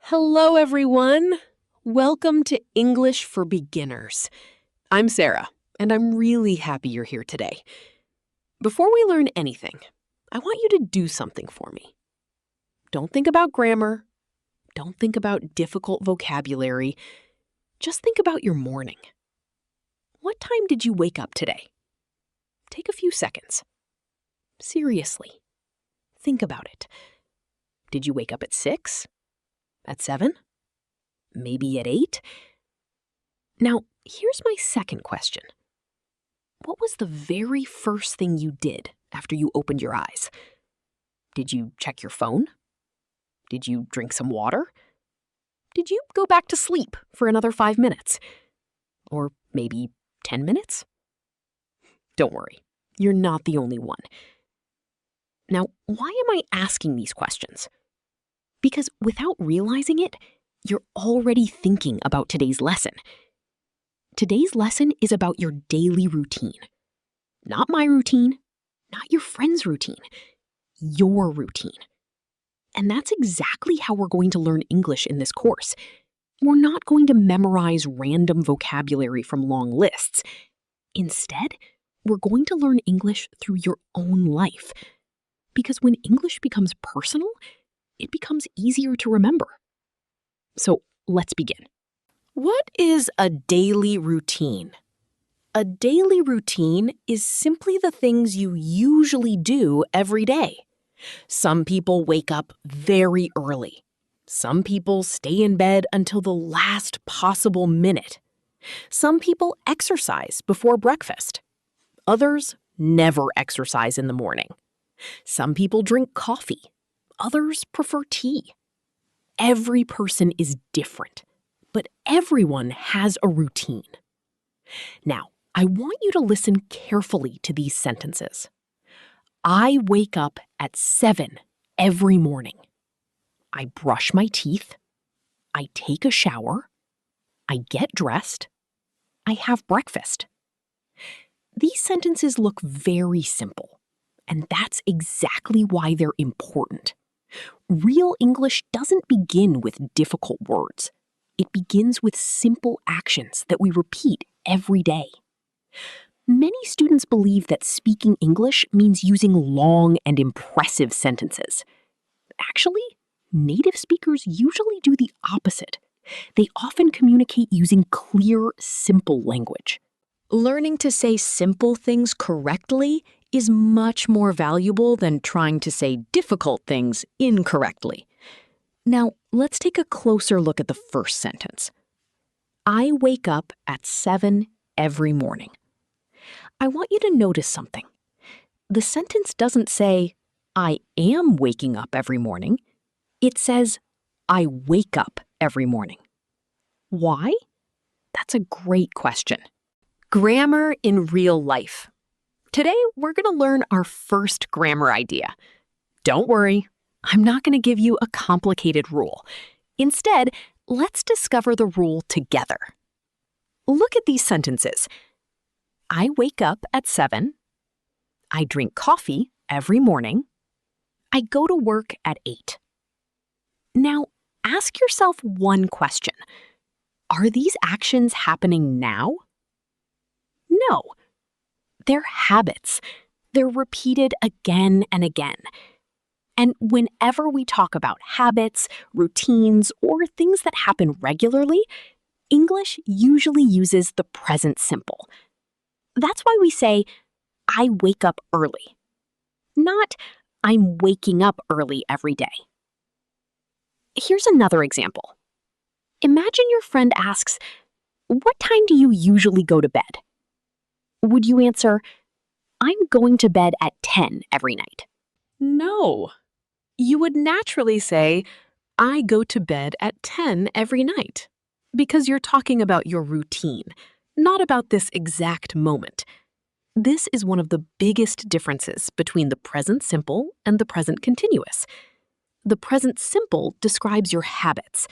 Hello, everyone. Welcome to English for Beginners. I'm Sarah, and I'm really happy you're here today. Before we learn anything, I want you to do something for me. Don't think about grammar. Don't think about difficult vocabulary. Just think about your morning. What time did you wake up today? Take a few seconds. Seriously, think about it. Did you wake up at 6? At 7? Maybe at 8? Now, here's my second question. What was the very first thing you did after you opened your eyes? Did you check your phone? Did you drink some water? Did you go back to sleep for another 5 minutes? Or maybe 10 minutes? Don't worry, you're not the only one. Now, why am I asking these questions? Because without realizing it, you're already thinking about today's lesson. Today's lesson is about your daily routine. Not my routine, not your friend's routine, your routine. And that's exactly how we're going to learn English in this course. We're not going to memorize random vocabulary from long lists. Instead, we're going to learn English through your own life. Because when English becomes personal, it becomes easier to remember. So let's begin. What is a daily routine? A daily routine is simply the things you usually do every day. Some people wake up very early. Some people stay in bed until the last possible minute. Some people exercise before breakfast. Others never exercise in the morning. Some people drink coffee. Others prefer tea. Every person is different, but everyone has a routine. Now, I want you to listen carefully to these sentences. I wake up at 7 every morning. I brush my teeth. I take a shower. I get dressed. I have breakfast. These sentences look very simple, and that's exactly why they're important. Real English doesn't begin with difficult words. It begins with simple actions that we repeat every day. Many students believe that speaking English means using long and impressive sentences. Actually, native speakers usually do the opposite. They often communicate using clear, simple language. Learning to say simple things correctly is much more valuable than trying to say difficult things incorrectly. Now, let's take a closer look at the first sentence. I wake up at 7 every morning. I want you to notice something. The sentence doesn't say, I am waking up every morning. It says, I wake up every morning. Why? That's a great question. Grammar in real life. Today, we're going to learn our first grammar idea. Don't worry, I'm not going to give you a complicated rule. Instead, let's discover the rule together. Look at these sentences. I wake up at 7. I drink coffee every morning. I go to work at 8. Now, ask yourself one question. Are these actions happening now? No. They're habits. They're repeated again and again. And whenever we talk about habits, routines, or things that happen regularly, English usually uses the present simple. That's why we say, I wake up early. Not, I'm waking up early every day. Here's another example. Imagine your friend asks, what time do you usually go to bed? Would you answer, I'm going to bed at 10 every night? No. You would naturally say, I go to bed at 10 every night, because you're talking about your routine, not about this exact moment. This is one of the biggest differences between the present simple and the present continuous. The present simple describes your habits.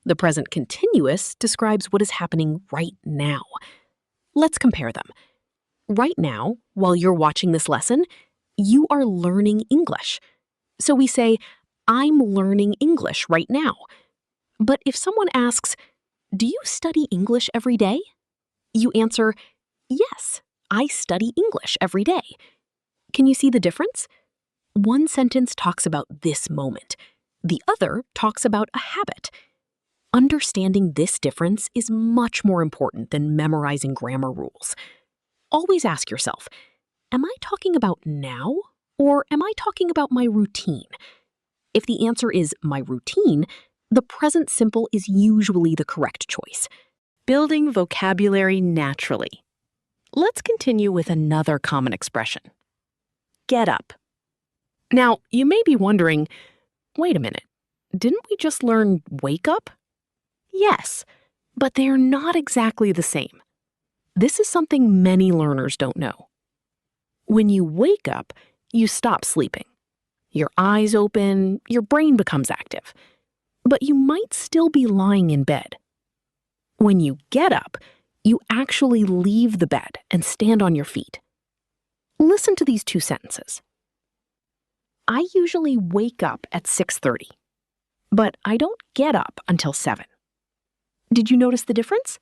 The present continuous describes what is happening right now. Let's compare them. Right now, while you're watching this lesson, you are learning English. So we say, I'm learning English right now. But if someone asks, "Do you study English every day?" you answer, "Yes, I study English every day." Can you see the difference? One sentence talks about this moment. The other talks about a habit. Understanding this difference is much more important than memorizing grammar rules. Always ask yourself, am I talking about now, or am I talking about my routine? If the answer is my routine, the present simple is usually the correct choice. Building vocabulary naturally. Let's continue with another common expression. Get up. Now, you may be wondering, wait a minute, didn't we just learn wake up? Yes, but they are not exactly the same. This is something many learners don't know. When you wake up, you stop sleeping. Your eyes open, your brain becomes active. But you might still be lying in bed. When you get up, you actually leave the bed and stand on your feet. Listen to these two sentences. I usually wake up at 6:30, but I don't get up until 7. Did you notice the difference?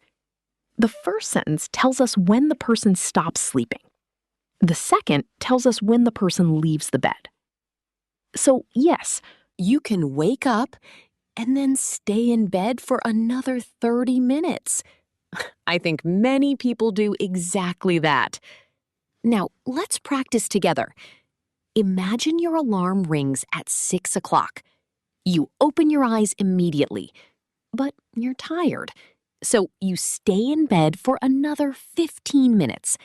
The first sentence tells us when the person stops sleeping. The second tells us when the person leaves the bed. So yes, you can wake up and then stay in bed for another 30 minutes. I think many people do exactly that. Now, let's practice together. Imagine your alarm rings at 6 o'clock. You open your eyes immediately, but you're tired. So you stay in bed for another 15 minutes.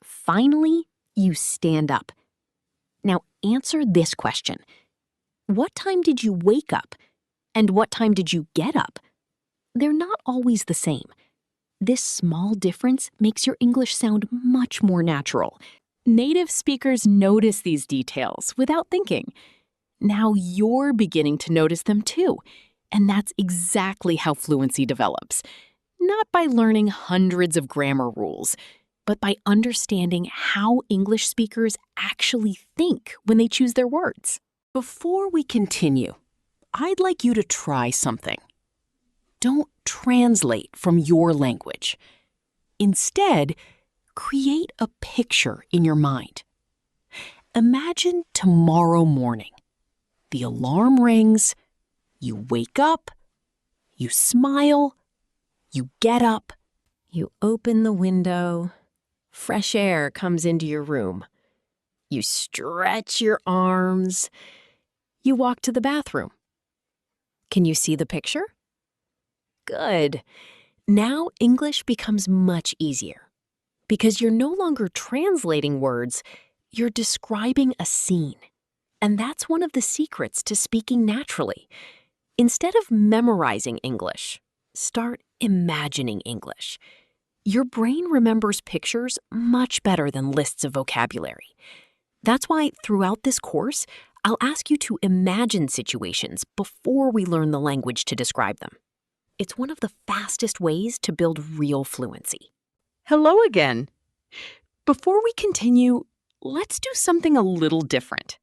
Finally, you stand up. Now answer this question. What time did you wake up? And what time did you get up? They're not always the same. This small difference makes your English sound much more natural. Native speakers notice these details without thinking. Now you're beginning to notice them too. And that's exactly how fluency develops. Not by learning hundreds of grammar rules, but by understanding how English speakers actually think when they choose their words. Before we continue, I'd like you to try something. Don't translate from your language. Instead, create a picture in your mind. Imagine tomorrow morning. The alarm rings, you wake up, you smile, you get up, you open the window, fresh air comes into your room. You stretch your arms, you walk to the bathroom. Can you see the picture? Good. Now English becomes much easier because you're no longer translating words, you're describing a scene. And that's one of the secrets to speaking naturally. Instead of memorizing English, start imagining English. Your brain remembers pictures much better than lists of vocabulary. That's why throughout this course, I'll ask you to imagine situations before we learn the language to describe them. It's one of the fastest ways to build real fluency. Hello again. Before we continue, let's do something a little different.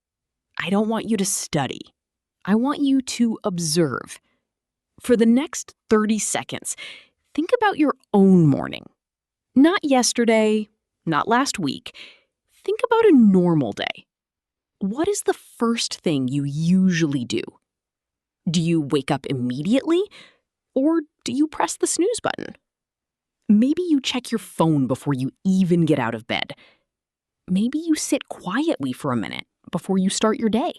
I don't want you to study. I want you to observe. For the next 30 seconds, think about your own morning. Not yesterday, not last week. Think about a normal day. What is the first thing you usually do? Do you wake up immediately, or do you press the snooze button? Maybe you check your phone before you even get out of bed. Maybe you sit quietly for a minute before you start your day.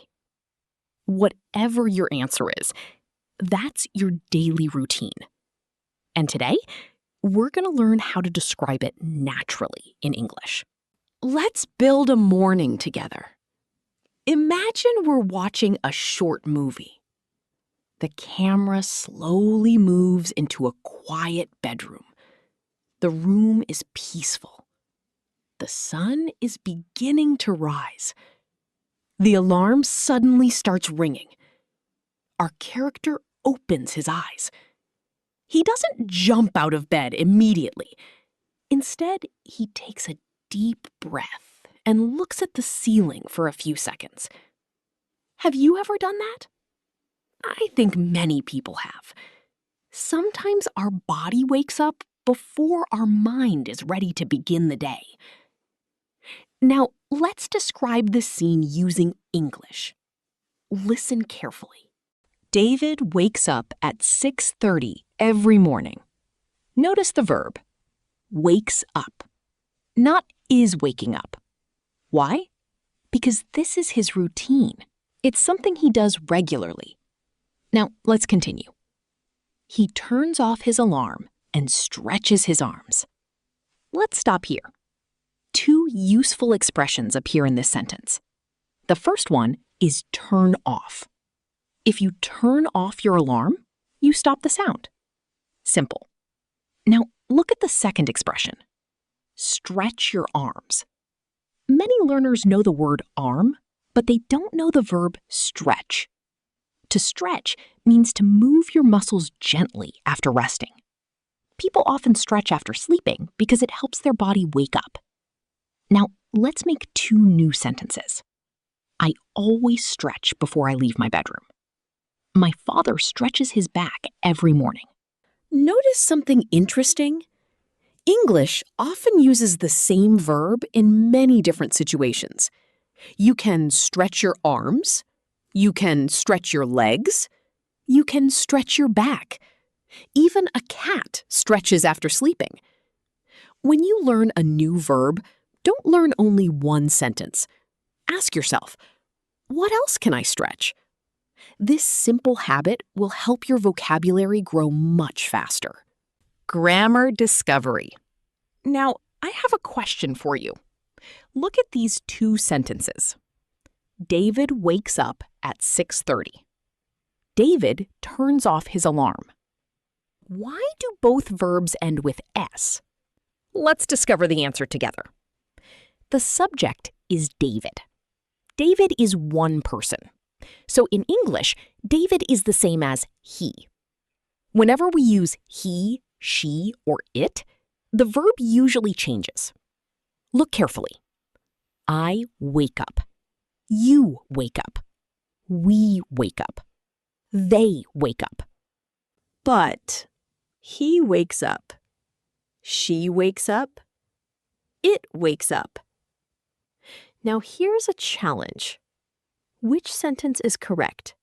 Whatever your answer is, that's your daily routine. And today, we're going to learn how to describe it naturally in English. Let's build a morning together. Imagine we're watching a short movie. The camera slowly moves into a quiet bedroom. The room is peaceful. The sun is beginning to rise. The alarm suddenly starts ringing. Our character opens his eyes. He doesn't jump out of bed immediately. Instead, he takes a deep breath and looks at the ceiling for a few seconds. Have you ever done that? I think many people have. Sometimes our body wakes up before our mind is ready to begin the day. Now, let's describe this scene using English. Listen carefully. David wakes up at 6:30 every morning. Notice the verb, wakes up, not is waking up. Why? Because this is his routine. It's something he does regularly. Now, let's continue. He turns off his alarm and stretches his arms. Let's stop here. Two useful expressions appear in this sentence. The first one is turn off. If you turn off your alarm, you stop the sound. Simple. Now, look at the second expression. Stretch your arms. Many learners know the word arm, but they don't know the verb stretch. To stretch means to move your muscles gently after resting. People often stretch after sleeping because it helps their body wake up. Now, let's make two new sentences. I always stretch before I leave my bedroom. My father stretches his back every morning. Notice something interesting? English often uses the same verb in many different situations. You can stretch your arms. You can stretch your legs. You can stretch your back. Even a cat stretches after sleeping. When you learn a new verb, don't learn only one sentence. Ask yourself, what else can I stretch? This simple habit will help your vocabulary grow much faster. Grammar discovery. Now, I have a question for you. Look at these two sentences. David wakes up at 6:30. David turns off his alarm. Why do both verbs end with S? Let's discover the answer together. The subject is David. David is one person. So in English, David is the same as he. Whenever we use he, she, or it, the verb usually changes. Look carefully. I wake up. You wake up. We wake up. They wake up. But he wakes up. She wakes up. It wakes up. Now here's a challenge. Which sentence is correct?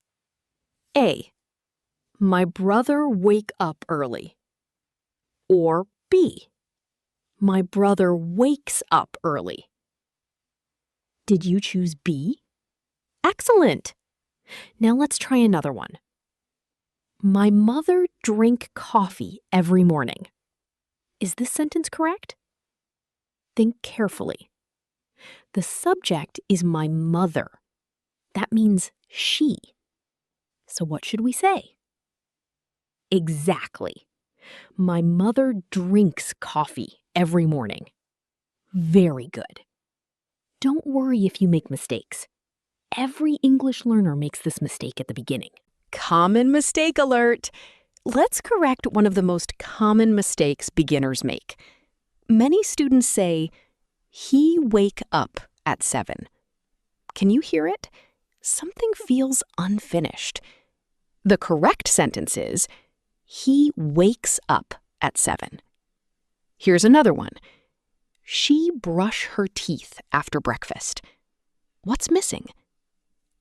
A. My brother wake up early. Or B. My brother wakes up early. Did you choose B? Excellent! Now let's try another one. My mother drink coffee every morning. Is this sentence correct? Think carefully. The subject is my mother. That means she. So what should we say? Exactly. My mother drinks coffee every morning. Very good. Don't worry if you make mistakes. Every English learner makes this mistake at the beginning. Common mistake alert! Let's correct one of the most common mistakes beginners make. Many students say, he wake up at 7. Can you hear it? Something feels unfinished. The correct sentence is, he wakes up at 7. Here's another one. She brush her teeth after breakfast. What's missing?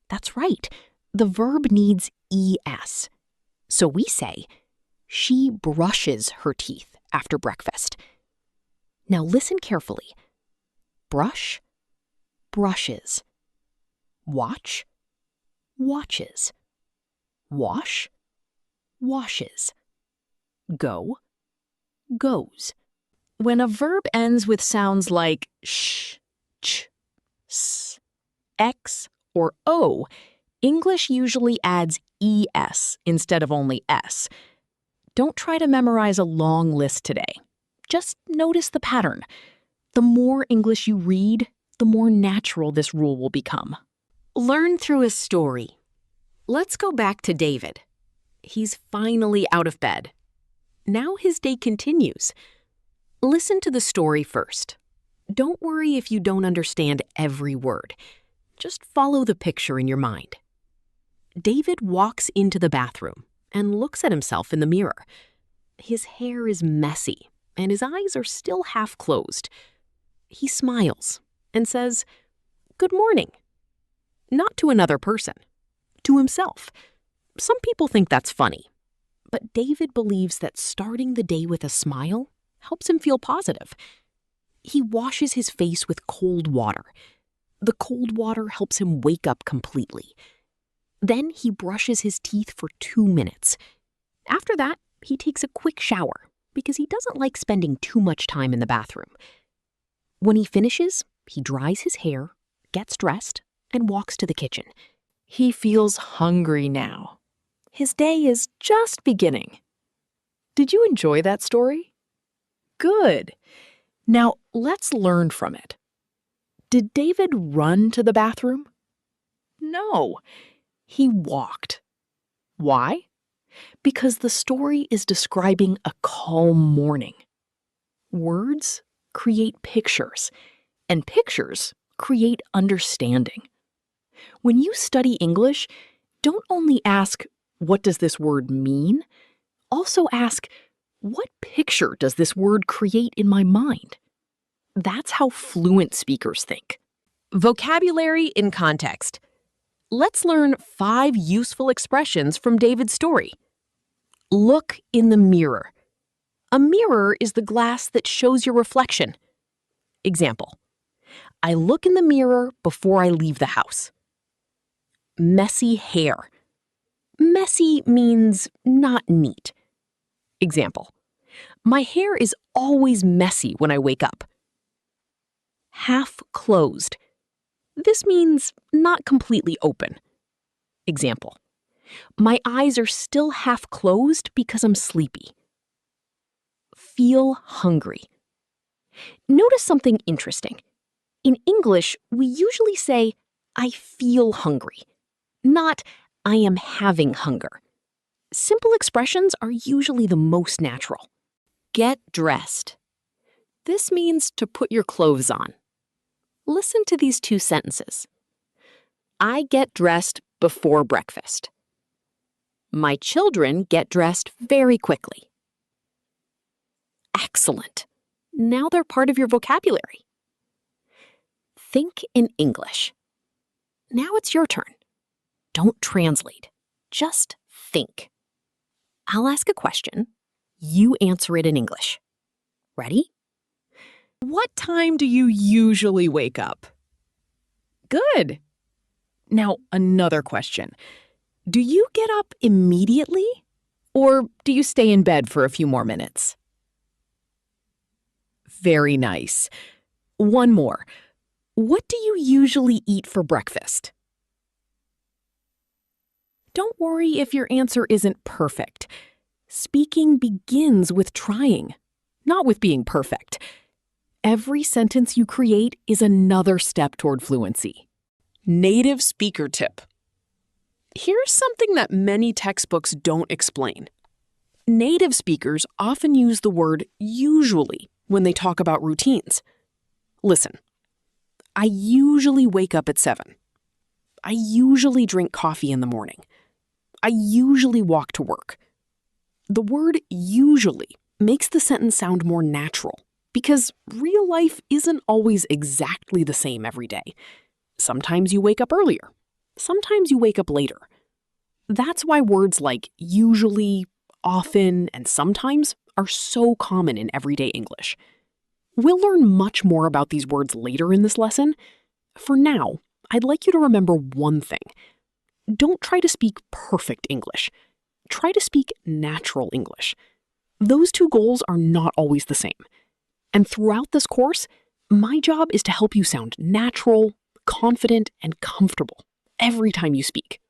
That's right. The verb needs ES. So we say, she brushes her teeth after breakfast. Now listen carefully. Brush, brushes. Watch, watches. Wash, washes. Go, goes. When a verb ends with sounds like sh, ch, s, x, or o, English usually adds es instead of only s. Don't try to memorize a long list today. Just notice the pattern. The more English you read, the more natural this rule will become. Learn through a story. Let's go back to David. He's finally out of bed. Now his day continues. Listen to the story first. Don't worry if you don't understand every word. Just follow the picture in your mind. David walks into the bathroom and looks at himself in the mirror. His hair is messy, and his eyes are still half closed. He smiles and says, "Good morning." Not to another person, to himself. Some people think that's funny, but David believes that starting the day with a smile helps him feel positive. He washes his face with cold water. The cold water helps him wake up completely. Then he brushes his teeth for 2 minutes. After that, he takes a quick shower because he doesn't like spending too much time in the bathroom. When he finishes, he dries his hair, gets dressed, and walks to the kitchen. He feels hungry now. His day is just beginning. Did you enjoy that story? Good. Now let's learn from it. Did David run to the bathroom? No, he walked. Why? Because the story is describing a calm morning. Words create pictures, and pictures create understanding. When you study English, don't only ask, "What does this word mean?" Also ask, "What picture does this word create in my mind?" That's how fluent speakers think. Vocabulary in context. Let's learn 5 useful expressions from David's story. Look in the mirror. A mirror is the glass that shows your reflection. Example: I look in the mirror before I leave the house. Messy hair. Messy means not neat. Example: my hair is always messy when I wake up. Half closed. This means not completely open. Example: my eyes are still half closed because I'm sleepy. Feel hungry. Notice something interesting. In English, we usually say, "I feel hungry," not "I am having hunger." Simple expressions are usually the most natural. Get dressed. This means to put your clothes on. Listen to these 2 sentences. I get dressed before breakfast. My children get dressed very quickly. Excellent. Now they're part of your vocabulary. Think in English. Now it's your turn. Don't translate. Just think. I'll ask a question. You answer it in English. Ready? What time do you usually wake up? Good. Now, another question. Do you get up immediately, or do you stay in bed for a few more minutes? Very nice. One more. What do you usually eat for breakfast? Don't worry if your answer isn't perfect. Speaking begins with trying, not with being perfect. Every sentence you create is another step toward fluency. Native speaker tip. Here's something that many textbooks don't explain. Native speakers often use the word usually when they talk about routines. Listen, I usually wake up at 7. I usually drink coffee in the morning. I usually walk to work. The word usually makes the sentence sound more natural because real life isn't always exactly the same every day. Sometimes you wake up earlier. Sometimes you wake up later. That's why words like usually, often, and sometimes are so common in everyday English. We'll learn much more about these words later in this lesson. For now, I'd like you to remember one thing. Don't try to speak perfect English. Try to speak natural English. Those 2 goals are not always the same. And throughout this course, my job is to help you sound natural, confident, and comfortable every time you speak.